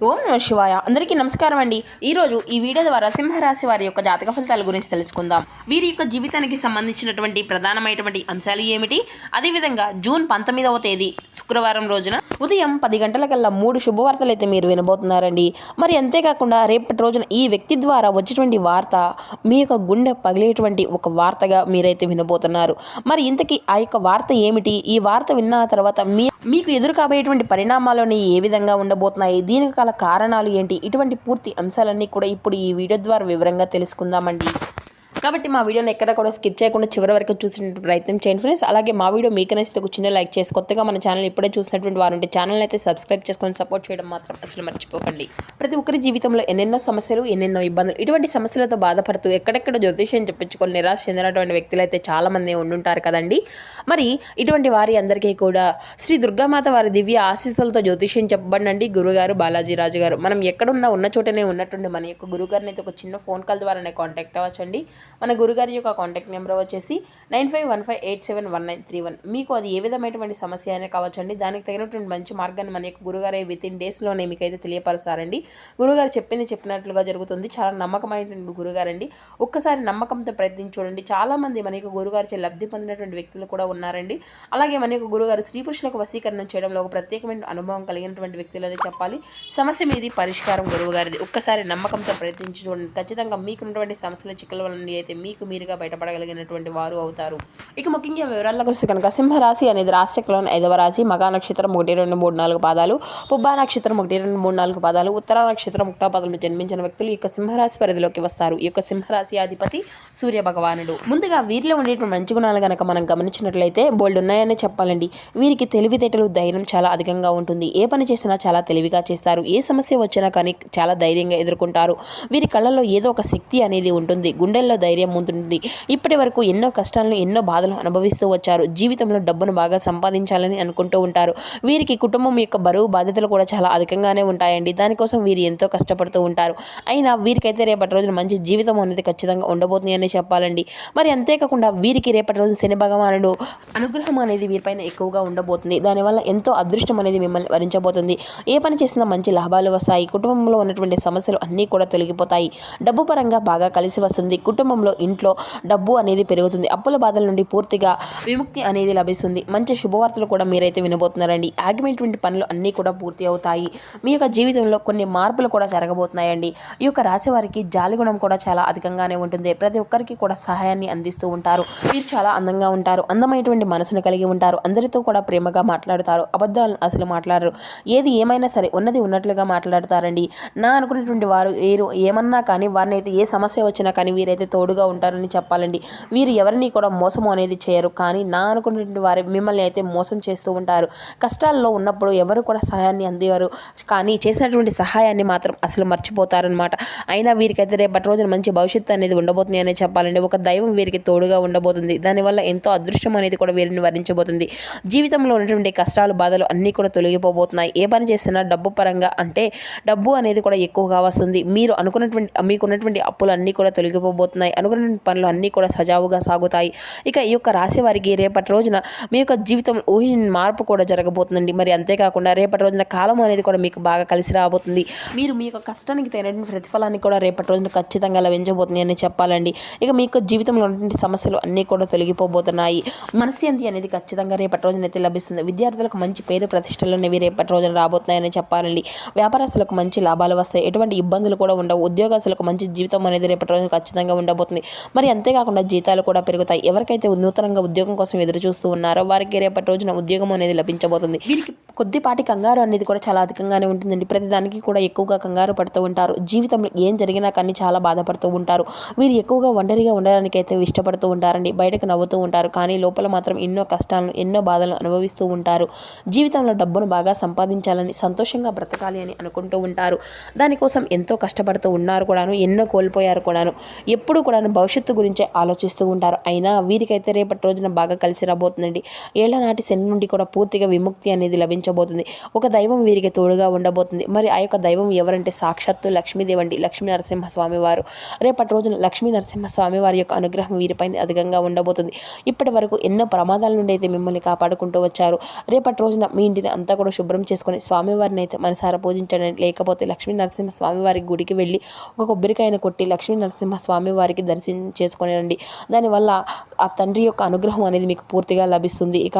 ఓం నమః శివాయ. అందరికీ నమస్కారం అండి. ఈరోజు ఈ వీడియో ద్వారా సింహరాశి వారి యొక్క జాతక ఫలితాల గురించి తెలుసుకుందాం. వీరి యొక్క జీవితానికి సంబంధించినటువంటి ప్రధానమైనటువంటి అంశాలు ఏమిటి, అదేవిధంగా జూన్ 19వ తేదీ శుక్రవారం రోజున ఉదయం 10 గంటలకల్లా 3 శుభవార్తలు అయితే మీరు వినబోతున్నారండి. మరి అంతేకాకుండా రేపటి రోజున ఈ వ్యక్తి ద్వారా వచ్చేటువంటి వార్త మీ యొక్క గుండె పగిలేటువంటి ఒక వార్తగా మీరైతే వినబోతున్నారు. మరి ఇంతకీ ఆ యొక్క వార్త ఏమిటి, ఈ వార్త విన్న తర్వాత మీకు ఎదురు కాబోయేటువంటి పరిణామాలని ఏ విధంగా ఉండబోతున్నాయి, దీనికి గల కారణాలు ఏంటి, ఇటువంటి పూర్తి అంశాలన్నీ కూడా ఇప్పుడు ఈ వీడియో ద్వారా వివరంగా తెలుసుకుందామండి. కాబట్టి మా వీడియోని ఎక్కడ కూడా స్కిప్ చేయకుండా చివరి వరకు చూసినటువంటి ప్రయత్నం చేయండి ఫ్రెండ్స్. అలాగే మా వీడియో మీకు నచ్చితే ఒక చిన్న లైక్ చేసి, కొత్తగా మన ఛానల్ ఇప్పుడే చూసినటువంటి వారు ఉంటే ఛానల్ అయితే సబ్స్క్రైబ్ చేసుకొని సపోర్ట్ చేయడం మాత్రం అసలు మర్చిపోకండి. ప్రతి ఒక్కరి జీవితంలో ఎన్నెన్నో సమస్యలు, ఎన్నెన్నో ఇబ్బందులు, ఇటువంటి సమస్యలతో బాధపడుతూ ఎక్కడెక్కడ జ్యోతిష్యం చెప్పించుకొని నిరాశ చెందినటువంటి వ్యక్తులు అయితే చాలామంది ఉండుంటారు కదండి. మరి ఇటువంటి వారి అందరికీ కూడా శ్రీ దుర్గామాత వారి దివ్య ఆశీస్సులతో జ్యోతిష్యం చెప్పబడినండి గురుగారు బాలాజీ రాజు గారు. మనం ఎక్కడున్నా ఉన్న చోటనే ఉన్నట్టుండి మన యొక్క గురుగారిని అయితే ఒక చిన్న ఫోన్ కాల్ ద్వారానే కాంటాక్ట్ అవ్వచ్చండి. మన గురుగారి యొక్క కాంటాక్ట్ నెంబర్ వచ్చేసి 9515871931. మీకు అది ఏ విధమైనటువంటి సమస్య అయినా కావచ్చండి, దానికి తగినటువంటి మంచి మార్గాన్ని మన యొక్క గురుగారే వితిన్ డేస్లోనే మీకు అయితే తెలియపరుస్తారండి. గురుగారు చెప్పినట్లుగా జరుగుతుంది. చాలా నమ్మకమైనటువంటి గురుగారండి. ఒక్కసారి నమ్మకంతో ప్రయత్నించి చూడండి. చాలామంది మన యొక్క గురుగారిచే లబ్ధి పొందినటువంటి వ్యక్తులు కూడా ఉన్నారండి. అలాగే మన యొక్క గురుగారు స్త్రీ పురుషులకు వశీకరణ చేయడంలో ఒక ప్రత్యేకమైన అనుభవం కలిగినటువంటి వ్యక్తులని చెప్పాలి. సమస్య మీది, పరిష్కారం గురువుగారిది. ఒక్కసారి నమ్మకంతో ప్రయత్నించి చూడండి. ఖచ్చితంగా మీకున్నటువంటి సమస్యల చిక్కుల వల్ల అయితే మీకు మీరుగా బయటపడగలిగినటువంటి వారు అవుతారు. ఇక ముఖ్యంగా వివరాల్లోకి వస్తే కనుక సింహరాశి అనేది రాశిచక్రంలోని 5వ రాశి. మగా నక్షత్రం 1, 2, 3, 4 పాదాలు, పుబ్బా నక్షత్రం 1, 2, 3, 4 పాదాలు, ఉత్తర నక్షత్రం 1వ పాదంలో జన్మించిన వ్యక్తులు ఈ యొక్క సింహరాశి పరిధిలోకి వస్తారు. ఈ యొక్క సింహరాశి అధిపతి సూర్య భగవానుడు. ముందుగా వీరిలో ఉండేటువంటి మంచి గుణాలు కనుక మనం గమనించినట్లయితే బోల్డ్ ఉన్నాయని చెప్పాలండి. వీరికి తెలివితేటలు, ధైర్యం చాలా అధికంగా ఉంటుంది. ఏ పని చేసినా చాలా తెలివిగా చేస్తారు. ఏ సమస్య వచ్చినా కానీ చాలా ధైర్యంగా ఎదుర్కొంటారు. వీరి కళ్ళల్లో ఏదో ఒక శక్తి అనేది ఉంటుంది. గుండెల్లో ధైర్యం ఉంటుంది. ఇప్పటి వరకు ఎన్నో కష్టాలను, ఎన్నో బాధలు అనుభవిస్తూ వచ్చారు. జీవితంలో డబ్బును బాగా సంపాదించాలని అనుకుంటూ ఉంటారు. వీరికి కుటుంబం యొక్క బరువు బాధ్యతలు కూడా చాలా అధికంగానే ఉంటాయండి. దానికోసం వీరు ఎంతో కష్టపడుతూ ఉంటారు. అయినా వీరికైతే రేపటి రోజున మంచి జీవితం అనేది ఖచ్చితంగా ఉండబోతుంది అని చెప్పాలండి. మరి అంతేకాకుండా వీరికి రేపటి రోజు శని భగవానుడు అనుగ్రహం అనేది వీరిపైన ఎక్కువగా ఉండబోతుంది. దానివల్ల ఎంతో అదృష్టం అనేది మిమ్మల్ని వరించబోతుంది. ఏ పని చేసినా మంచి లాభాలు వస్తాయి. కుటుంబంలో ఉన్నటువంటి సమస్యలు అన్నీ కూడా తొలగిపోతాయి. డబ్బు పరంగా బాగా కలిసి వస్తుంది. కుటుంబంలో, ఇంట్లో డబ్బు అనేది పెరుగుతుంది. అప్పుల బాధల నుండి పూర్తిగా విముక్తి అనేది లభిస్తుంది. మంచి శుభవార్తలు కూడా మీరైతే వినబోతున్నారండి. ఆగినటువంటి పనులు అన్నీ కూడా పూర్తి అవుతాయి. మీ యొక్క జీవితంలో కొన్ని మార్పులు కూడా జరగబోతున్నాయండి. ఈ యొక్క రాశి వారికి జాలి గుణం కూడా చాలా అధికంగానే ఉంటుంది. ప్రతి ఒక్కరికి కూడా సహాయాన్ని అందిస్తూ ఉంటారు. వీరు చాలా అందంగా ఉంటారు. అందమైనటువంటి మనసును కలిగి ఉంటారు. అందరితో కూడా ప్రేమగా మాట్లాడతారు. అబద్ధాలను అసలు మాట్లాడరు. ఏది ఏమైనా సరే ఉన్నది ఉన్నట్లుగా మాట్లాడతారండి. నా అనుకున్నటువంటి వారు వీరు ఏమన్నా కానీ వారిని అయితే ఏ సమస్య వచ్చినా కానీ వీరైతే తోడుగా ఉంటారని చెప్పాలండి. వీరు ఎవరిని కూడా మోసం అనేది చేయరు. కానీ నా అనుకున్నటువంటి వారు మిమ్మల్ని అయితే మోసం చేస్తూ ఉంటారు. కష్టాల్లో ఉన్నప్పుడు ఎవరు కూడా సహాయాన్ని అందేవారు, కానీ చేసినటువంటి సహాయాన్ని మాత్రం అసలు మర్చిపోతారనమాట. అయినా వీరికైతే రేపటి రోజున మంచి భవిష్యత్తు అనేది ఉండబోతుంది అనే చెప్పాలండి. ఒక దైవం వీరికి తోడుగా ఉండబోతుంది. దానివల్ల ఎంతో అదృష్టం అనేది కూడా వీరిని వరించబోతుంది. జీవితంలో ఉన్నటువంటి కష్టాలు, బాధలు అన్నీ కూడా తొలగిపోబోతున్నాయి. ఏ పని చేసినా డబ్బు పరంగా అంటే డబ్బు అనేది కూడా ఎక్కువగా వస్తుంది. మీకున్నటువంటి అప్పులు అన్నీ కూడా తొలగిపోబోతున్నాయి. అనుకున్నటువంటి పనులు అన్నీ కూడా సజావుగా సాగుతాయి. ఇక ఈ యొక్క రాశి వారికి రేపటి రోజున మీ యొక్క జీవితం ఊహించిన మార్పు కూడా జరగబోతుందండి. మరి అంతేకాకుండా రేపటి రోజున కాలం అనేది కూడా మీకు బాగా కలిసి రాబోతుంది. మీరు మీ యొక్క కష్టానికి తగినటువంటి ప్రతిఫలాన్ని కూడా రేపటి రోజున ఖచ్చితంగా లభించబోతుంది అని చెప్పాలండి. ఇక మీ యొక్క జీవితంలో ఉన్నటువంటి సమస్యలు అన్నీ కూడా తొలగిపోబోతున్నాయి. మనశ్శాంతి అనేది ఖచ్చితంగా రేపటి రోజున అయితే లభిస్తుంది. విద్యార్థులకు మంచి పేరు ప్రతిష్టలు అనేవి రేపటి రోజున రాబోతున్నాయని చెప్పాలండి. వ్యాపారస్తులకు మంచి లాభాలు వస్తాయి. ఎటువంటి ఇబ్బందులు కూడా ఉండవు. ఉద్యోగస్తులకు మంచి జీవితం అనేది రేపటి రోజున ఖచ్చితంగా ఉండబోతుంది. మరి అంతేకాకుండా జీతాలు కూడా పెరుగుతాయి. ఎవరికైతే నూతనంగా ఉద్యోగం కోసం ఎదురు చూస్తూ ఉన్నారో వారికి రేపటి రోజున ఉద్యోగం అనేది లభించబోతుంది. వీరికి కొద్దిపాటి కంగారు అనేది కూడా చాలా అధికంగానే ఉంటుందండి. ప్రతిదానికి కూడా ఎక్కువగా కంగారు పడుతూ ఉంటారు. జీవితంలో ఏం జరిగినా కానీ చాలా బాధపడుతూ ఉంటారు. వీరు ఎక్కువగా ఒంటరిగా ఉండడానికి అయితే ఇష్టపడుతూ ఉంటారండి. బయటకు నవ్వుతూ ఉంటారు. కానీ లోపల మాత్రం ఎన్నో కష్టాలను, ఎన్నో బాధలను అనుభవిస్తూ ఉంటారు. జీవితంలో డబ్బును బాగా సంపాదించాలని, సంతోషంగా బ్రతకాలి అని అనుకుంటూ ఉంటారు. దానికోసం ఎంతో కష్టపడుతూ ఉన్నారు కూడాను, ఎన్నో కోల్పోయారు కూడాను. ఎప్పుడు కూడాను భవిష్యత్తు గురించే ఆలోచిస్తూ ఉంటారు. అయినా వీరికైతే రేపటి రోజున బాగా కలిసి రాబోతుందండి. ఏళ్ల నాటి శని నుండి కూడా పూర్తిగా విముక్తి అనేది లభించబోతుంది. లభించబోతుంది. ఒక దైవం వీరికి తోడుగా ఉండబోతుంది. మరి ఆ యొక్క దైవం ఎవరంటే సాక్షాత్తు లక్ష్మీదేవి అండి, లక్ష్మీ నరసింహస్వామి వారు. రేపటి రోజున లక్ష్మీ నరసింహస్వామి వారి యొక్క అనుగ్రహం వీరిపైన అధికంగా ఉండబోతుంది. ఇప్పటి వరకు ఎన్నో ప్రమాదాల నుండి అయితే మిమ్మల్ని కాపాడుకుంటూ వచ్చారు. రేపటి రోజున మీ ఇంటిని అంతా కూడా శుభ్రం చేసుకొని స్వామివారిని అయితే మనసారా పూజించండి. లేకపోతే లక్ష్మీ నరసింహ స్వామి వారి గుడికి వెళ్ళి ఒక కొబ్బరికాయను కొట్టి లక్ష్మీ నరసింహ స్వామి వారికి దర్శనం చేసుకొని రండి. దానివల్ల ఆ తండ్రి యొక్క అనుగ్రహం అనేది మీకు పూర్తిగా లభిస్తుంది. ఇక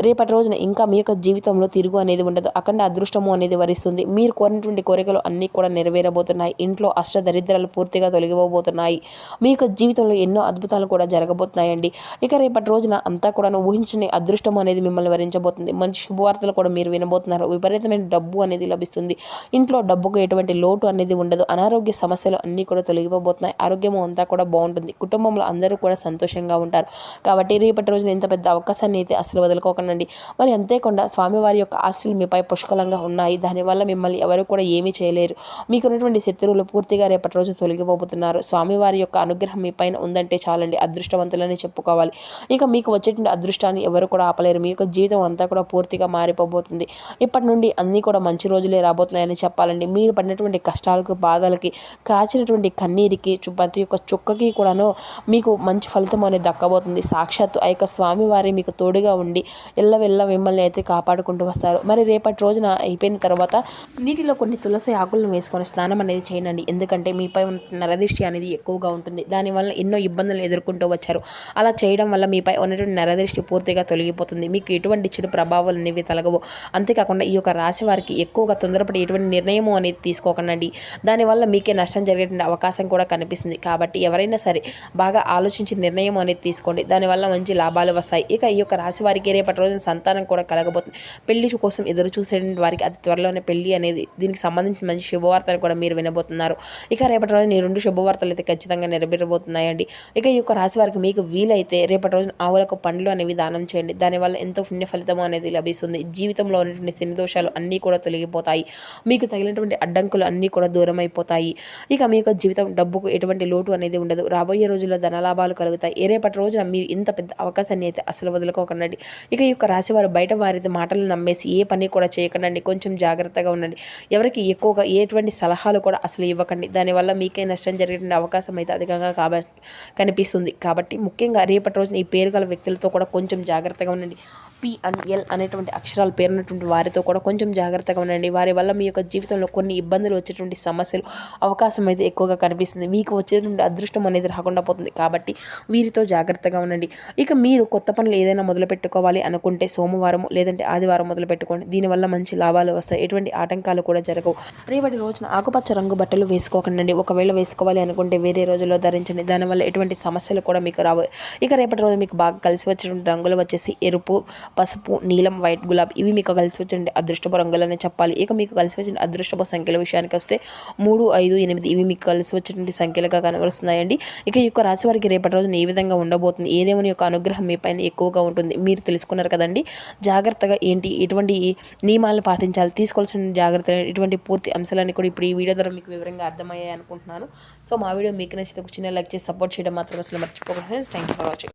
రేపటి రోజున ఇంకా మీ యొక్క జీవితంలో తిరుగు అనేది ఉండదు. అఖండ అదృష్టము అనేది వరిస్తుంది. మీరు కోరినటువంటి కోరికలు అన్నీ కూడా నెరవేరబోతున్నాయి. ఇంట్లో అష్టదరిద్రాలు పూర్తిగా తొలగిపోబోతున్నాయి. మీ యొక్క జీవితంలో ఎన్నో అద్భుతాలు కూడా జరగబోతున్నాయండి. ఇక రేపటి రోజున అంతా కూడా ఊహించని అదృష్టం అనేది మిమ్మల్ని వరించబోతుంది. మంచి శుభవార్తలు కూడా మీరు వినబోతున్నారు. విపరీతమైన డబ్బు అనేది లభిస్తుంది. ఇంట్లో డబ్బుకు ఎటువంటి లోటు అనేది ఉండదు. అనారోగ్య సమస్యలు అన్నీ కూడా తొలగిపోబోతున్నాయి. ఆరోగ్యము అంతా కూడా బాగుంటుంది. కుటుంబంలో అందరూ కూడా సంతోషంగా ఉంటారు. కాబట్టి రేపటి రోజున ఇంత పెద్ద అవకాశాన్ని అయితే అసలు వదులుకోకండి. మరి అంతేకాకుండా స్వామివారి యొక్క ఆశలు మీపై పుష్కలంగా ఉన్నాయి. దానివల్ల మిమ్మల్ని ఎవరు కూడా ఏమీ చేయలేరు. మీకున్నటువంటి శత్రువులు పూర్తిగా రేపటి రోజు తొలగిపోబోతున్నారు. స్వామివారి యొక్క అనుగ్రహం మీ పైన ఉందంటే చాలండి, అదృష్టవంతులని చెప్పుకోవాలి. ఇక మీకు వచ్చేటువంటి అదృష్టాన్ని ఎవరు కూడా ఆపలేరు. మీ యొక్క జీవితం అంతా కూడా పూర్తిగా మారిపోబోతుంది. ఇప్పటి నుండి అన్నీ కూడా మంచి రోజులే రాబోతున్నాయని చెప్పాలండి. మీరు పడినటువంటి కష్టాలకు, బాధలకి, కాచినటువంటి కన్నీరికి, ప్రతి ఒక్క చుక్కకి కూడాను మీకు మంచి ఫలితం అనేది దక్కబోతుంది. సాక్షాత్తు ఆ యొక్క స్వామివారి మీకు తోడుగా ఉండి ఎల్లవెల్ల మిమ్మల్ని అయితే కాపాడుకుంటూ వస్తారు. మరి రేపటి రోజున అయిపోయిన తర్వాత నీటిలో కొన్ని తులసి ఆకులను వేసుకొని స్నానం అనేది చేయండి. ఎందుకంటే మీపై ఉన్న నరదృష్టి అనేది ఎక్కువగా ఉంటుంది. దానివల్ల ఎన్నో ఇబ్బందులు ఎదుర్కొంటూ వచ్చారు. అలా చేయడం వల్ల మీపై ఉన్నటువంటి నరదృష్టి పూర్తిగా తొలగిపోతుంది. మీకు ఎటువంటి చెడు ప్రభావాలు అనేవి తొలగవు. అంతేకాకుండా ఈ యొక్క రాశి వారికి ఎక్కువగా తొందరపడి ఎటువంటి నిర్ణయము అనేది తీసుకోకండి. దానివల్ల మీకే నష్టం జరిగేటువంటి అవకాశం కూడా కనిపిస్తుంది. కాబట్టి ఎవరైనా సరే బాగా ఆలోచించి నిర్ణయం అనేది తీసుకోండి. దానివల్ల మంచి లాభాలు వస్తాయి. ఇక ఈ యొక్క రాశి వారికి రేపటి రోజున సంతానం కూడా కలగబోతుంది. పెళ్లి కోసం ఎదురు చూసే వారికి అతి త్వరలోనే పెళ్లి అనేది, దీనికి సంబంధించిన మంచి శుభవార్తలు కూడా మీరు వినబోతున్నారు. ఇక రేపటి రోజున ఈ 2 శుభవార్తలు అయితే ఖచ్చితంగా నెరవేరబోతున్నాయండి. ఇక ఈ యొక్క రాశి వారికి మీకు వీలైతే రేపటి రోజున ఆవులకు పండ్లు అనేవి దానం చేయండి. దానివల్ల ఎంతో పుణ్య ఫలితం అనేది లభిస్తుంది. జీవితంలో ఉన్నటువంటి శని దోషాలు అన్నీ కూడా తొలగిపోతాయి. మీకు తగిలినటువంటి అడ్డంకులు అన్నీ కూడా దూరం అయిపోతాయి. ఇక మీ యొక్క జీవితం డబ్బుకు ఎటువంటి లోటు అనేది ఉండదు. రాబోయే రోజుల్లో ధనలాభాలు కలుగుతాయి. రేపటి రోజున మీరు ఇంత పెద్ద అవకాశాన్ని అయితే అసలు వదులుకోకండి. ఇక ఈ యొక్క రాశి వారు బయట వారి మాటలు నమ్మేసి ఏ పని కూడా చేయకండి. కొంచెం జాగ్రత్తగా ఉండండి. ఎవరికి ఎక్కువగా ఎటువంటి సలహాలు కూడా అసలు ఇవ్వకండి. దానివల్ల మీకే నష్టం జరిగే అవకాశం అయితే అధికంగా కనిపిస్తుంది. కాబట్టి ముఖ్యంగా రేపటి రోజున ఈ పేరు గల వ్యక్తులతో కూడా కొంచెం జాగ్రత్తగా ఉండండి. P&L అనేటువంటి అక్షరాలు పేరున్నటువంటి వారితో కూడా కొంచెం జాగ్రత్తగా ఉండండి. వారి వల్ల మీ యొక్క జీవితంలో కొన్ని ఇబ్బందులు వచ్చేటువంటి సమస్యలు అవకాశం అయితే ఎక్కువగా కనిపిస్తుంది. మీకు వచ్చేటువంటి అదృష్టం అనేది రాకుండా పోతుంది. కాబట్టి వీరితో జాగ్రత్తగా ఉండండి. ఇక మీరు కొత్త పనులు ఏదైనా మొదలు పెట్టుకోవాలి అనుకుంటే సోమవారం లేదంటే ఆదివారం మొదలు పెట్టుకోండి. దీనివల్ల మంచి లాభాలు వస్తాయి. ఎటువంటి ఆటంకాలు కూడా జరగవు. రేపటి రోజున ఆకుపచ్చ రంగు బట్టలు వేసుకోకండి. ఒకవేళ వేసుకోవాలి అనుకుంటే వేరే రోజుల్లో ధరించండి. దానివల్ల ఎటువంటి సమస్యలు కూడా మీకు రావు. ఇక రేపటి రోజు మీకు బాగా కలిసి వచ్చినటువంటి రంగులు వచ్చేసి ఎరుపు, పసుపు, నీలం, వైట్, గులాబీ ఇవి మీకు కలిసి వచ్చిన అదృష్టపు రంగులనే చెప్పాలి. ఇక మీకు కలిసి వచ్చిన అదృష్టపు సంఖ్యల విషయానికి వస్తే 3, 5, 8 ఇవి మీకు కలిసి వచ్చినటువంటి సంఖ్యలుగా కనబరుస్తున్నాయండి. ఇక ఈ యొక్క రాశి వారికి రేపటి రోజున ఏ విధంగా ఉండబోతుంది, ఏ దేవుని యొక్క అనుగ్రహం మీ పైన ఎక్కువగా ఉంటుంది మీరు తెలుసుకున్నారు కదండి. జాగ్రత్తగా ఏంటి, ఎటువంటి నియమాలను పాటించాలి, తీసుకోవాల్సిన జాగ్రత్తలు, ఇటువంటి పూర్తి అంశాలన్నీ కూడా ఇప్పుడు ఈ వీడియో ద్వారా మీకు వివరంగా అర్థమయ్యాయి అనుకుంటున్నాను. సో మా వీడియో మీకు నచ్చితే చిన్న లైక్ చేసి సపోర్ట్ చేయడం మాత్రం అసలు మర్చిపోకండి. Thank you for watching.